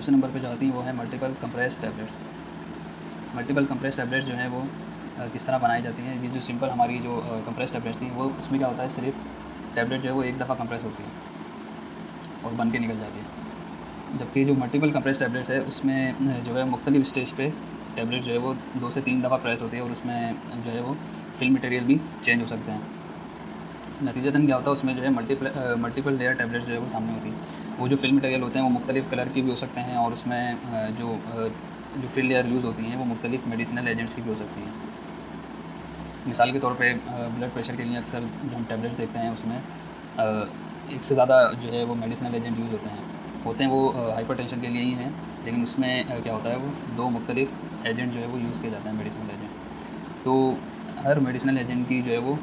दूसरे नंबर पे जो आती हैं वो है multiple compress tablets. Multiple compress tablets जो हैं वो किस तरह बनाई जाती हैं। ये जो सिंपल हमारी जो कंप्रेस टैबलेट्स थी वो उसमें क्या होता है, सिर्फ टैबलेट जो है वो एक दफ़ा कंप्रेस होती है और बन के निकल जाती है। जबकि जो मल्टीपल कंप्रेस टैबलेट्स है उसमें जो है मुख्तलिफ स्टेज पे टैबलेट जो है वो 2 से 3 दफ़ा प्रेस होती है और उसमें जो है वो फिल्म मटेरियल भी चेंज हो सकते हैं। नतीजतन क्या होता है, उसमें जो है मल्टीपल लेयर टैबलेट्स जो है वो सामने होती है। वो जो फिल्म मटेरियल होते हैं वो मुख्तलिफ कलर के भी हो सकते हैं और उसमें जो फिल लेयर यूज़ होती हैं वो मुख्तलिफ मेडिसिनल एजेंट्स की भी हो सकती हैं। मिसाल के तौर पे ब्लड प्रेशर के लिए अक्सर जो हम टैबलेट्स देखते हैं उसमें एक से ज़्यादा जो है वो मेडिसिनल एजेंट यूज़ होते हैं वो हाइपरटेंशन के लिए ही हैं, लेकिन उसमें क्या होता है वो 2 मुख्तलिफ एजेंट जो है वो यूज़ किए जाते हैं, मेडिसिनल एजेंट। तो हर मेडिसिनल एजेंट की जो है वो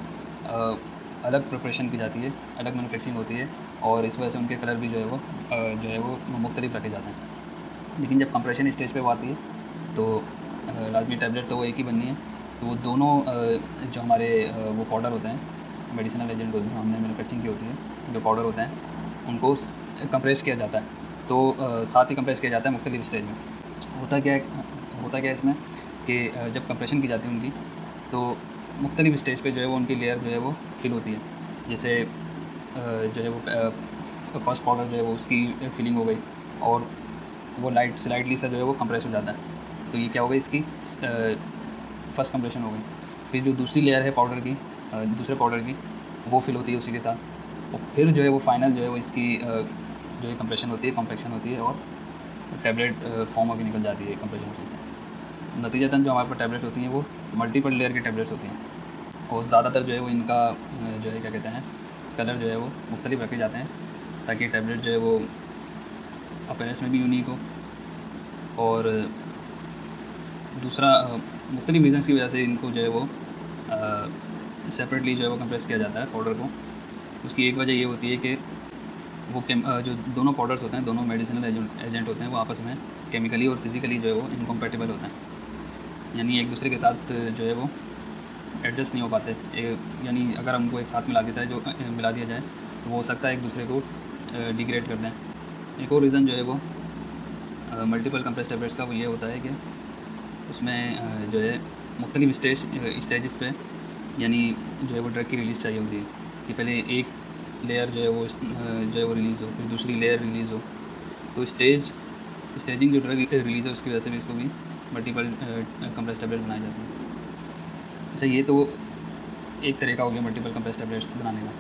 अलग प्रिपरेशन की जाती है, अलग मैन्युफैक्चरिंग होती है और इस वजह से उनके कलर भी जो है वो मुख्तलिफ रखे जाते हैं। लेकिन जब कंप्रेशन स्टेज पे वो आती है तो लाज़मी टैबलेट तो वो एक ही बननी है। तो वो दोनों जो हमारे वो पाउडर होते हैं, मेडिसिनल एजेंट जो हमने मैन्युफैक्चरिंग की होती है, जो पाउडर होते हैं उनको कंप्रेस किया जाता है। तो साथ ही कंप्रेस किया जाता है मुख्तलिफ स्टेज में। होता क्या है इसमें कि जब कंप्रेशन की जाती है उनकी, तो मुख्तलिफ स्टेज पे जो है वो उनकी लेयर जो है वो फिल होती है। जैसे जो है वो फर्स्ट पाउडर जो है वो उसकी फिलिंग हो गई और वो स्लाइटली सा जो है वो कंप्रेस हो जाता है। तो ये क्या हो गई, इसकी फर्स्ट कंप्रेशन हो गई। फिर जो दूसरी लेयर है पाउडर की, दूसरे पाउडर की, वो फिल होती है उसी के साथ और फिर जो है वो फाइनल जो है वो इसकी जो है कंप्रेशन होती है, कॉम्पैक्शन होती है और टैबलेट फॉर्म होकर निकल जाती है कंप्रेशन उसी से। नतीजतन जो हमारे पास टैबलेट होती हैं वो मल्टीपल लेयर की टैबलेट्स होती हैं और ज़्यादातर जो है वो इनका जो है क्या कहते हैं, कलर जो है वो मुख्तलिफ रखे जाते हैं ताकि टैबलेट जो है वो अपीयरेंस में भी यूनिक हो और दूसरा मुख्तलिफ रीज़न्स की वजह से इनको जो है वो सेपरेटली जो है वो कंप्रेस किया जाता है पाउडर को। उसकी एक वजह ये होती है कि वो जो दोनों पाउडर्स होते हैं, दोनों मेडिसिनल एजेंट होते हैं, वो आपस में केमिकली और फिज़िकली जो है वो इनकम्पैटिबल होते हैं, यानी एक दूसरे के साथ जो है वो एडजस्ट नहीं हो पाते। यानी अगर हमको एक साथ मिला दिया जाए तो वो हो सकता है एक दूसरे को डिग्रेड कर दें। एक और रीज़न जो है वो मल्टीपल कंप्रेस टैबलेट्स का वो ये होता है कि उसमें जो है मुख्तलिफ स्टेजेस पे यानी जो है वो ड्रग की रिलीज़ चाहिए होती है कि पहले एक लेयर जो है वो जो है वो रिलीज़ हो, फिर दूसरी लेयर रिलीज़ हो। तो स्टेजिंग जो ड्रग रिलीज़ है उसकी वजह से भी इसको भी मल्टीपल कंप्रेस टैबलेट बनाई जाती है। अच्छा, ये तो एक तरीका हो गया मल्टीपल कंप्रेस टैबलेट्स बनाने का।